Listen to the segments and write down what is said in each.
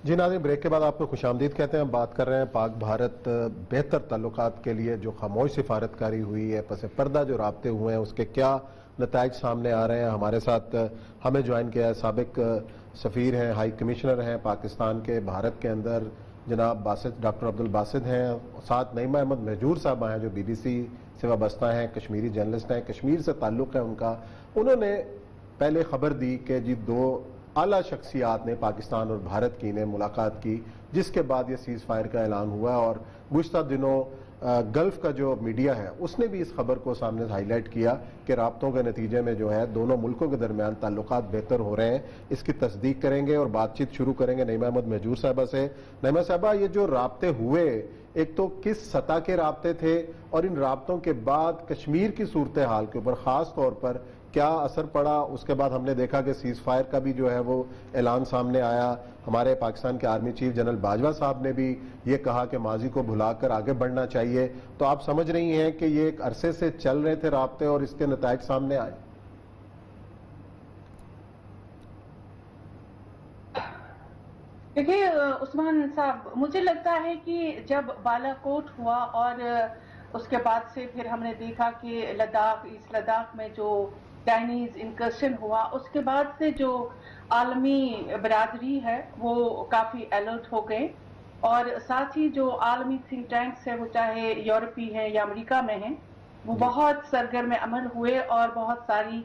جی ناظرین، بریک کے بعد آپ کو خوش آمدید کہتے ہیں. ہم بات کر رہے ہیں پاک بھارت بہتر تعلقات کے لیے جو خاموش سفارتکاری ہوئی ہے، پس پردہ جو رابطے ہوئے ہیں، اس کے کیا نتائج سامنے آ رہے ہیں. ہمارے ساتھ ہمیں جوائن کیا ہے سابق سفیر ہیں، ہائی کمشنر ہیں پاکستان کے بھارت کے اندر، جناب باسط، ڈاکٹر عبدالباسط ہیں. ساتھ نعیمہ احمد مہجور صاحبہ ہیں جو BBC سے وابستہ ہیں، کشمیری جرنلسٹ ہیں، کشمیر سے تعلق ہے ان کا. انہوں نے پہلے خبر دی کہ جی دو اعلیٰ شخصیات نے پاکستان اور بھارت کی نے ملاقات کی، جس کے بعد یہ سیز فائر کا اعلان ہوا. اور گزشتہ دنوں گلف کا جو میڈیا ہے اس نے بھی اس خبر کو سامنے ہائی لائٹ کیا کہ رابطوں کے نتیجے میں جو ہے دونوں ملکوں کے درمیان تعلقات بہتر ہو رہے ہیں. اس کی تصدیق کریں گے اور بات چیت شروع کریں گے نعیمہ احمد مہجور صاحبہ سے. نعیمہ صاحبہ، یہ جو رابطے ہوئے، ایک تو کس سطح کے رابطے تھے، اور ان رابطوں کے بعد کشمیر کی صورتحال کے اوپر خاص طور پر کیا اثر پڑا؟ اس کے بعد ہم نے دیکھا کہ سیز فائر کا بھی جو ہے وہ اعلان سامنے آیا. ہمارے پاکستان کے آرمی چیف جنرل باجوہ صاحب نے بھی یہ کہا کہ ماضی کو بھلا کر آگے بڑھنا چاہیے. تو آپ سمجھ رہی ہیں کہ یہ ایک عرصے سے چل رہے تھے رابطے اور اس کے نتائج سامنے آئے؟ دیکھیے عثمان صاحب، مجھے لگتا ہے کہ جب بالا کوٹ ہوا اور اس کے بعد سے پھر ہم نے دیکھا کہ لداخ، ایسٹ لداخ میں جو چائنیز انکرشن ہوا، اس کے بعد سے جو عالمی برادری ہے وہ کافی الرٹ ہو گئے. اور ساتھ ہی جو عالمی تھنک ٹینکس ہے، وہ چاہے یورپی ہیں یا امریکہ میں ہیں، وہ بہت سرگرم عمل ہوئے اور بہت ساری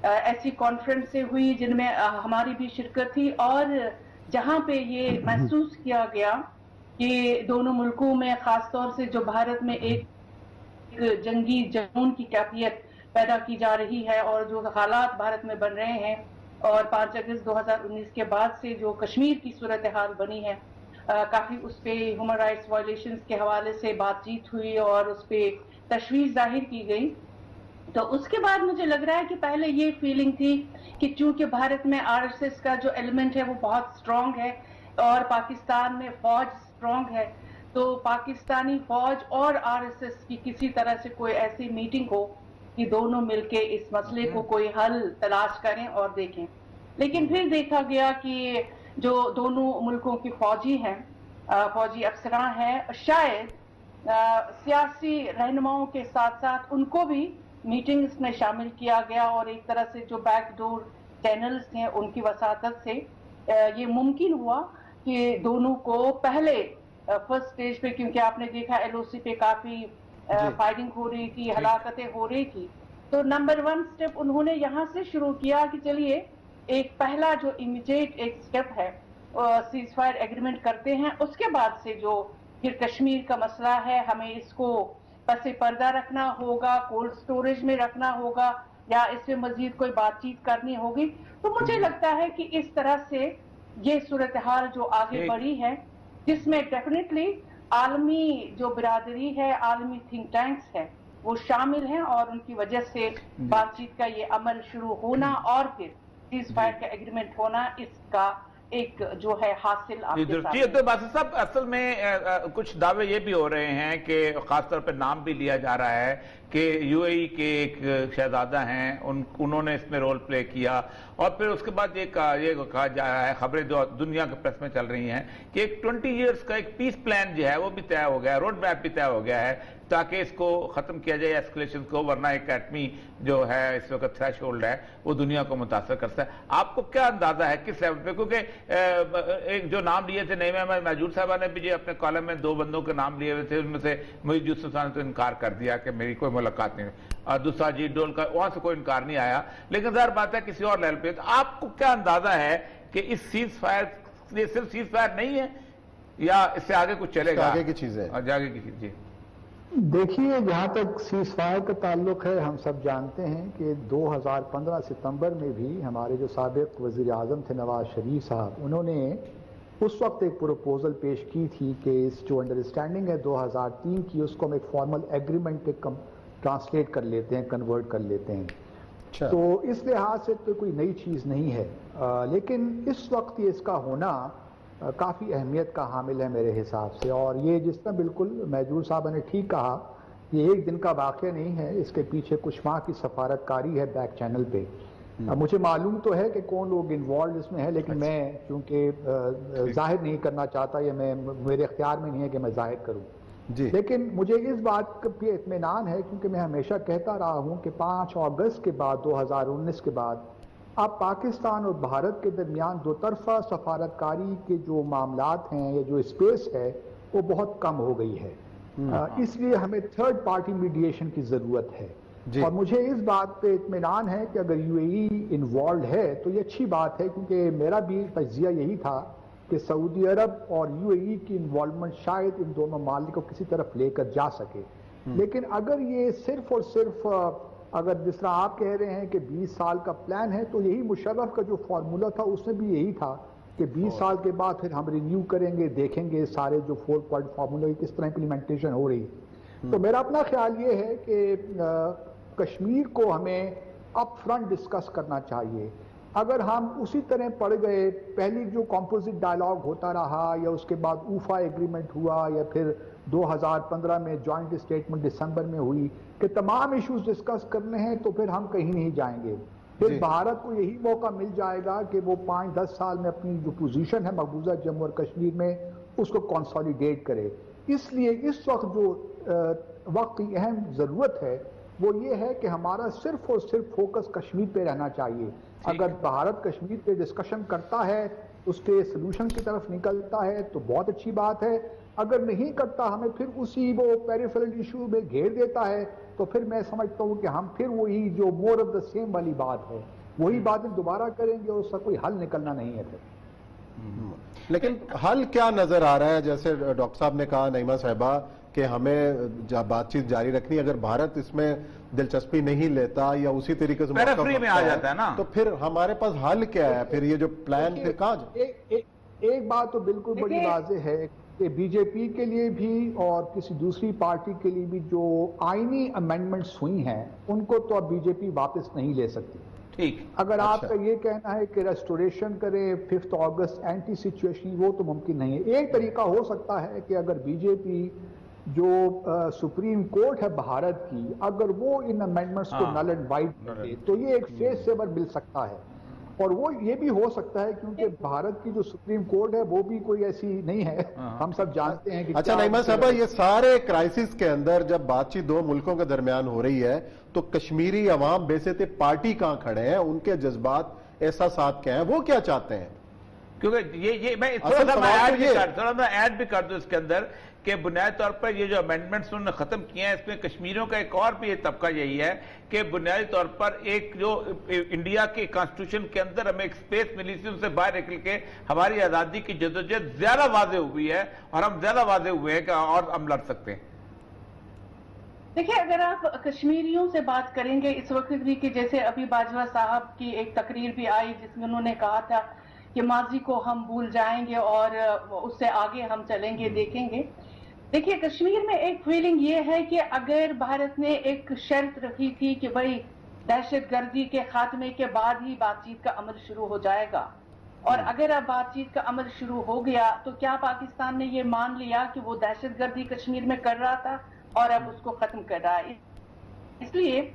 ایسی کانفرنسیں ہوئی جن میں ہماری بھی شرکت تھی، اور جہاں پہ یہ محسوس کیا گیا کہ دونوں ملکوں میں، خاص طور سے جو بھارت میں ایک جنگی جنون کی کیفیت پیدا کی جا رہی ہے، اور جو حالات بھارت میں بن رہے ہیں، اور 5 اگست 2019 کے بعد سے جو کشمیر کی صورتحال بنی ہے، کافی اس پہ ہیومن رائٹس وائلیشنز کے حوالے سے بات چیت ہوئی اور اس پہ تشویش ظاہر کی گئی. تو اس کے بعد مجھے لگ رہا ہے کہ پہلے یہ فیلنگ تھی کہ چونکہ بھارت میں RSS کا جو ایلیمنٹ ہے وہ بہت سٹرونگ ہے اور پاکستان میں فوج سٹرونگ ہے، تو پاکستانی فوج اور RSS کی کسی طرح سے کوئی ایسی میٹنگ ہو کہ دونوں مل کے اس مسئلے کو کوئی حل تلاش کریں اور دیکھیں. لیکن پھر دیکھا گیا کہ جو دونوں ملکوں کی فوجی ہیں، فوجی افسران ہیں، شاید سیاسی رہنماؤں کے ساتھ ساتھ ان کو بھی میٹنگز میں شامل کیا گیا، اور ایک طرح سے جو بیک ڈور چینلز ہیں ان کی وساطت سے یہ ممکن ہوا کہ دونوں کو پہلے فرسٹ سٹیج پہ، کیونکہ آپ نے دیکھا LOC پہ کافی فائرنگ ہو رہی تھی، ہلاکتیں ہو رہی تھی، تو نمبر 1 سٹیپ انہوں نے یہاں سے شروع کیا کہ چلیے ایک پہلا جو امیڈیٹ ایک سٹیپ ہے سیز فائر ایگریمنٹ کرتے ہیں. اس کے بعد سے جو پھر کشمیر کا مسئلہ ہے، ہمیں اس کو پس پردہ رکھنا ہوگا، کولڈ سٹوریج میں رکھنا ہوگا، یا اس میں مزید کوئی بات چیت کرنی ہوگی. تو مجھے لگتا ہے کہ اس طرح سے یہ صورتحال جو آگے بڑھی ہے، جس میں ڈیفینیٹلی عالمی جو برادری ہے، عالمی تھنک ٹینکس ہے، وہ شامل ہیں، اور ان کی وجہ سے بات چیت کا یہ عمل شروع ہونا اور پھر سیز فائر کا ایگریمنٹ ہونا، اس کا ایک جو ہے حاصل آپ کے ساتھ. جی باسط صاحب، اصل میں کچھ دعوے یہ بھی ہو رہے ہیں کہ خاص طور پہ نام بھی لیا جا رہا ہے کہ UAE کے ایک شہزادہ ہیں، انہوں نے اس میں رول پلے کیا، اور پھر اس کے بعد یہ کہا جا رہا ہے، خبریں جو دنیا کے پریس میں چل رہی ہیں، کہ ایک 20 ایئرز کا ایک پیس پلان جو ہے وہ بھی طے ہو گیا ہے، روڈ میپ بھی طے ہو گیا ہے، تاکہ اس کو ختم کیا جائے ایسکلیشن کو، ورنہ ایک ایٹمی جو ہے اس وقت تھریش ہولڈ ہے وہ دنیا کو متاثر کرتا ہے. آپ کو کیا اندازہ ہے کس لیول پہ؟ کیونکہ ایک جو نام لیے تھے نعیمہ احمد مہجور صاحبہ نے بھی اپنے کالم میں 2 بندوں کے نام لیے ہوئے تھے، ان میں سے محیط یوسف صاحب نے تو انکار کر دیا کہ میری کوئی ملاقات نہیں ہوئی، اور دوسرا اجیت ڈول کا، وہاں سے کوئی انکار نہیں آیا. لیکن ظاہر بات ہے کسی اور لیول پہ. تو آپ کو کیا اندازہ ہے کہ اس سیز فائر، یہ صرف سیز فائر نہیں ہے یا اس سے آگے کچھ چلے گا؟ آگے کی چیزیں آگے کی چیز. جی دیکھیے، جہاں تک سیز فائر کا تعلق ہے، ہم سب جانتے ہیں کہ 2015 ستمبر میں بھی ہمارے جو سابق وزیر اعظم تھے نواز شریف صاحب، انہوں نے اس وقت ایک پروپوزل پیش کی تھی کہ اس جو انڈرسٹینڈنگ ہے 2003 کی، اس کو ہم ایک فارمل ایگریمنٹ پہ ٹرانسلیٹ کر لیتے ہیں، کنورٹ کر لیتے ہیں. تو اس لحاظ سے تو کوئی نئی چیز نہیں ہے، لیکن اس وقت اس کا ہونا کافی اہمیت کا حامل ہے میرے حساب سے. اور یہ جس طرح بالکل مہجور صاحب نے ٹھیک کہا، یہ ایک دن کا واقعہ نہیں ہے، اس کے پیچھے کچھ ماہ کی سفارت کاری ہے بیک چینل پہ. مجھے معلوم تو ہے کہ کون لوگ انوالوڈ اس میں ہے، لیکن میں چونکہ ظاہر نہیں کرنا چاہتا، یا میرے اختیار میں نہیں ہے کہ میں ظاہر کروں جی لیکن مجھے اس بات پہ اطمینان ہے، کیونکہ میں ہمیشہ کہتا رہا ہوں کہ 5 اگست کے بعد 2019 کے بعد اب پاکستان اور بھارت کے درمیان دو طرفہ سفارتکاری کے جو معاملات ہیں یا جو اسپیس ہے وہ بہت کم ہو گئی ہے، اس لیے ہمیں تھرڈ پارٹی میڈیشن کی ضرورت ہے جی اور مجھے اس بات پہ اطمینان ہے کہ اگر یو اے ای انوالوڈ ہے تو یہ اچھی بات ہے، کیونکہ میرا بھی تجزیہ یہی تھا کہ سعودی عرب اور یو اے ای کی انوالومنٹ شاید ان دونوں ممالک کو کسی طرف لے کر جا سکے، لیکن اگر یہ صرف اور صرف اگر جس طرح آپ کہہ رہے ہیں کہ 20 سال کا پلان ہے، تو یہی مشرف کا جو فارمولا تھا اس میں بھی یہی تھا کہ 20 سال کے بعد پھر ہم رینیو کریں گے، دیکھیں گے سارے جو 4 پوائنٹ فارمولا کی کس طرح امپلیمنٹیشن ہو رہی ہے۔ تو میرا اپنا خیال یہ ہے کہ کشمیر کو ہمیں اپ فرنٹ ڈسکس کرنا چاہیے۔ اگر ہم اسی طرح پڑ گئے، پہلی جو کمپوزٹ ڈائلاگ ہوتا رہا یا اس کے بعد اوفا ایگریمنٹ ہوا یا پھر 2015 میں جوائنٹ اسٹیٹمنٹ دسمبر میں ہوئی کہ تمام ایشوز ڈسکس کرنے ہیں، تو پھر ہم کہیں نہیں جائیں گے۔ پھر بھارت کو یہی موقع مل جائے گا کہ وہ 5-10 سال میں اپنی جو پوزیشن ہے مقبوضہ جموں اور کشمیر میں اس کو کنسالیڈیٹ کرے۔ اس لیے اس وقت جو وقت کی اہم ضرورت ہے وہ یہ ہے کہ ہمارا صرف اور صرف فوکس کشمیر پہ رہنا چاہیے۔ اگر بھارت کشمیر پہ ڈسکشن کرتا ہے، اس کے سلوشن کی طرف نکلتا ہے تو بہت اچھی بات ہے، اگر نہیں کرتا ہمیں پھر اسی وہ پیریفرل ایشو میں گھیر دیتا ہے، تو پھر میں سمجھتا ہوں کہ ہم پھر وہی جو مور آف دا سیم والی بات ہے وہی باتیں دوبارہ کریں گے اور اس کا کوئی حل نکلنا نہیں ہے پھر۔ لیکن حل کیا نظر آ رہا ہے؟ جیسے ڈاکٹر صاحب نے کہا، نعیمہ صاحبہ، کہ ہمیں بات چیت جاری رکھنی، اگر بھارت اس میں دلچسپی نہیں لیتا یا اسی طریقے سے پیرافری میں آ جاتا ہے نا، تو پھر ہمارے پاس حل کیا ہے؟ پھر یہ جو پلان پھر کہاں ایک بات تو بالکل بڑی واضح ہے کہ بی جے پی کے لیے بھی اور کسی دوسری پارٹی کے لیے بھی جو آئینی امینڈمنٹس ہوئی ہیں ان کو تو اب بی جے پی واپس نہیں لے سکتی۔ ٹھیک، اگر آپ کا یہ کہنا ہے کہ ریسٹوریشن کریں 5 اگست اینٹی سچویشن، وہ تو ممکن نہیں ہے۔ ایک طریقہ ہو سکتا ہے کہ اگر بی جے پی جو سپریم کورٹ ہے بھارت کی، اگر وہ ان امینڈمنٹس کو نل اینڈ وائڈ کرے تو یہ ایک فیس سیور مل سکتا ہے، اور وہ یہ بھی ہو سکتا ہے کیونکہ بھارت کی جو سپریم کورٹ ہے وہ بھی کوئی ایسی نہیں ہے، ہم سب جانتے ہیں کہ اچھا نعیمہ صاحبہ، یہ سارے کرائسس کے اندر جب بات چیت دو ملکوں کے درمیان ہو رہی ہے تو کشمیری عوام بیسط پارٹی کہاں کھڑے ہیں؟ ان کے جذبات احساسات کیا ہیں؟ وہ کیا چاہتے ہیں؟ کیونکہ یہ میں تھوڑا سا ایڈ بھی کر دوں اس کے اندر کہ بنیادی طور پر یہ جو امینڈمنٹس انہوں نے ختم کیے ہیں، اس میں کشمیریوں کا ایک اور بھی یہ طبقہ یہی ہے کہ بنیادی طور پر ایک جو انڈیا کے کانسٹیٹیوشن کے اندر ہمیں ایک سپیس ملی تھی، ان سے باہر نکل کے ہماری آزادی کی جدوجہد زیادہ واضح ہوئی ہے اور ہم زیادہ واضح ہوئے ہیں کہ اور ہم لڑ سکتے ہیں۔ دیکھیں، اگر آپ کشمیریوں سے بات کریں گے اس وقت بھی، کہ جیسے ابھی باجوہ صاحب کی ایک تقریر بھی آئی جس میں انہوں نے کہا تھا کہ ماضی کو ہم بھول جائیں گے اور اس سے آگے ہم چلیں گے، دیکھیں گے۔ دیکھیے، کشمیر میں ایک فیلنگ یہ ہے کہ اگر بھارت نے ایک شرط رکھی تھی کہ بھائی دہشت گردی کے خاتمے کے بعد ہی بات چیت کا عمل شروع ہو جائے گا، اور اگر اب بات چیت کا عمل شروع ہو گیا تو کیا پاکستان نے یہ مان لیا کہ وہ دہشت گردی کشمیر میں کر رہا تھا اور اب اس کو ختم کر رہا ہے؟ اس لیے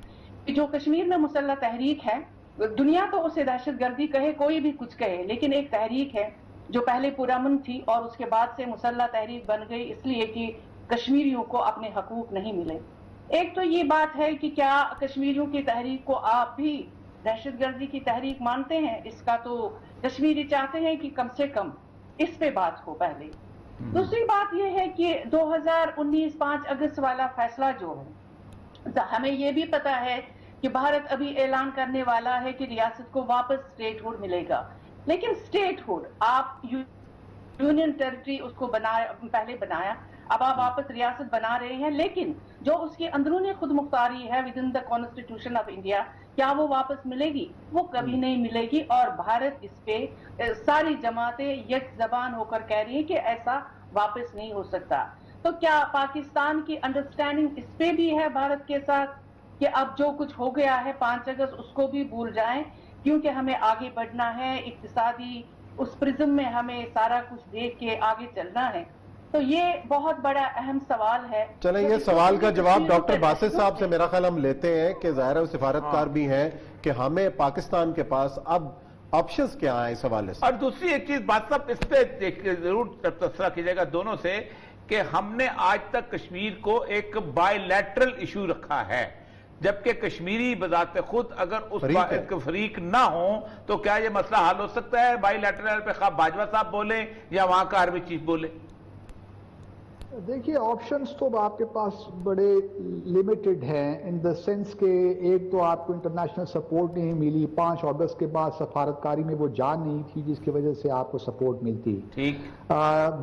جو کشمیر میں مسلح تحریک ہے، دنیا تو اسے دہشت گردی کہے، کوئی بھی کچھ کہے، لیکن ایک تحریک ہے جو پہلے پرامن تھی اور اس کے بعد سے مسلح تحریک بن گئی، اس لیے کہ کشمیریوں کو اپنے حقوق نہیں ملے۔ ایک تو یہ بات ہے کہ کیا کشمیریوں کی تحریک کو آپ بھی دہشت گردی کی تحریک مانتے ہیں؟ اس کا تو کشمیری چاہتے ہیں کہ کم سے کم اس پہ بات ہو پہلے۔ دوسری بات یہ ہے کہ 2019 5 اگست والا فیصلہ جو ہے، ہمیں یہ بھی پتا ہے کہ بھارت ابھی اعلان کرنے والا ہے کہ ریاست کو واپس اسٹیٹ ہوڈ ملے گا، لیکن اسٹیٹ ہوڈ آپ یونین ٹیریٹری اس کو پہلے بنایا، اب آپ واپس ریاست بنا رہے ہیں، لیکن جو اس کی اندرونی خود مختاری ہے with in the constitution of India, کیا وہ واپس ملے گی؟ وہ کبھی نہیں ملے گی، اور بھارت اس پہ ساری جماعتیں یک زبان ہو کر کہہ رہی ہیں کہ ایسا واپس نہیں ہو سکتا۔ تو کیا پاکستان کی انڈرسٹینڈنگ اس پہ بھی ہے بھارت کے ساتھ کہ اب جو کچھ ہو گیا ہے 5 اگست اس کو بھی بھول جائیں، کیونکہ ہمیں آگے بڑھنا ہے، اقتصادی اس پرزم میں ہمیں سارا کچھ دیکھ کے آگے چلنا ہے؟ تو یہ بہت بڑا اہم سوال ہے. چلیں یہ سوال کا جواب ڈاکٹر باسط صاحب سے میرا خیال ہم لیتے ہیں کہ ظاہر ہے وہ سفارتکار بھی ہیں کہ ہمیں پاکستان کے پاس اب آپشنز کیا ہیں اس حوالے سے. اور دوسری ایک چیز بات صاحب اس پہ ضرور تبصرہ کیجیے گا دونوں سے کہ ہم نے آج تک کشمیر کو ایک بائی لیٹرل ایشو رکھا ہے، جبکہ کشمیری بذات خود اگر اس فریق نہ ہوں تو کیا یہ مسئلہ حل ہو سکتا ہے بائی لیٹرل پہ؟ خواہ باجوہ صاحب بولیں یا وہاں کا آرمی چیف بولے. دیکھیے آپشنز تو آپ کے پاس بڑے لیمیٹڈ ہیں ان دا سینس کہ ایک تو آپ کو انٹرنیشنل سپورٹ نہیں ملی، 5 اگست کے بعد سفارتکاری میں وہ جان نہیں تھی جس کی وجہ سے آپ کو سپورٹ ملتی. ٹھیک.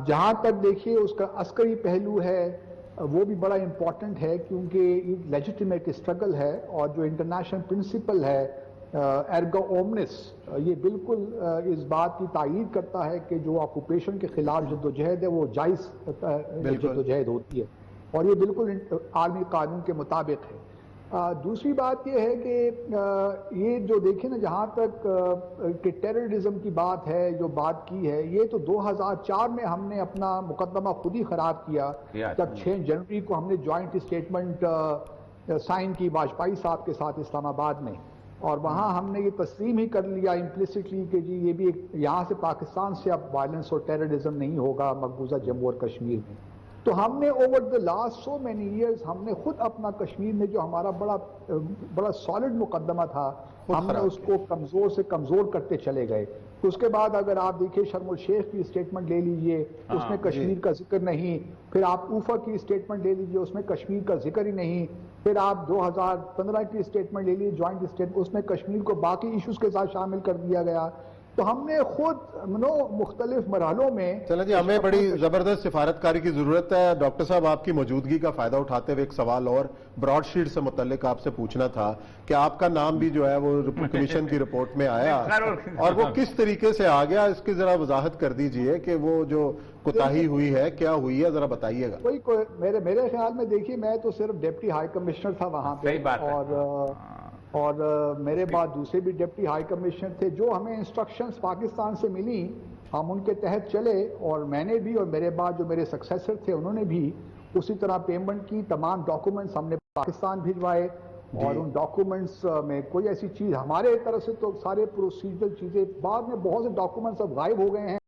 جہاں تک دیکھیے اس کا عسکری پہلو ہے وہ بھی بڑا امپورٹنٹ ہے کیونکہ لیجیٹیمیٹ اسٹرگل ہے، اور جو انٹرنیشنل پرنسپل ہے ایرگو اومنس یہ بالکل اس بات کی تائید کرتا ہے کہ جو آکوپیشن کے خلاف جدوجہد ہے وہ جائز جدوجہد ہوتی ہے، اور یہ بالکل عالمی قانون کے مطابق ہے. دوسری بات یہ ہے کہ یہ جو دیکھیں نا جہاں تک کہ ٹیررزم کی بات ہے جو بات کی ہے، یہ تو 2004 میں ہم نے اپنا مقدمہ خود ہی خراب کیا جب 6 جنوری کو ہم نے جوائنٹ اسٹیٹمنٹ سائن کی واجپئی صاحب کے ساتھ اسلام آباد میں، اور وہاں ہم نے یہ تسلیم ہی کر لیا امپلیسٹلی کہ جی یہ بھی یہاں سے پاکستان سے اب وائلنس اور ٹیررزم نہیں ہوگا مقبوضہ جموں اور کشمیر میں. تو ہم نے over the last so many years ہم نے خود اپنا کشمیر میں جو ہمارا بڑا سالڈ مقدمہ تھا ہم نے اس کو کمزور سے کمزور کرتے چلے گئے. اس کے بعد اگر آپ دیکھیں شرم الشیخ کی اسٹیٹمنٹ لے لیجئے اس میں کشمیر کا ذکر نہیں، پھر آپ اوفا کی اسٹیٹمنٹ لے لیجئے اس میں کشمیر کا ذکر ہی نہیں، پھر آپ 2015 کی اسٹیٹمنٹ لے لیجئے جوائنٹ اسٹیٹمنٹ اس میں کشمیر کو باقی ایشوز کے ساتھ شامل کر دیا گیا. تو ہم نے خود مختلف مرحلوں میں چلیں جی ہمیں بڑی زبردست سفارتکاری کی ضرورت ہے. ڈاکٹر صاحب آپ کی موجودگی کا فائدہ اٹھاتے ہوئے ایک سوال اور براڈ شیٹ سے متعلق آپ سے پوچھنا تھا کہ آپ کا نام بھی جو ہے وہ کمیشن کی رپورٹ میں آیا اور وہ کس طریقے سے آ گیا، اس کی ذرا وضاحت کر دیجئے کہ وہ جو کوتاہی ہوئی ہے کیا ہوئی ہے، ذرا بتائیے گا. میرے خیال میں دیکھیے میں تو صرف ڈپٹی ہائی کمشنر تھا وہاں پہ، اور میرے بعد دوسرے بھی ڈپٹی ہائی کمشنر تھے. جو ہمیں انسٹرکشنز پاکستان سے ملی ہم ان کے تحت چلے، اور میں نے بھی اور میرے بعد جو میرے سکسیسر تھے انہوں نے بھی اسی طرح پیمنٹ کی. تمام ڈاکومنٹس ہم نے پاکستان بھجوائے، اور ان ڈاکومنٹس میں کوئی ایسی چیز ہمارے طرف سے تو سارے پروسیجرل چیزیں، بعد میں بہت سے ڈاکومنٹس اب غائب ہو گئے ہیں.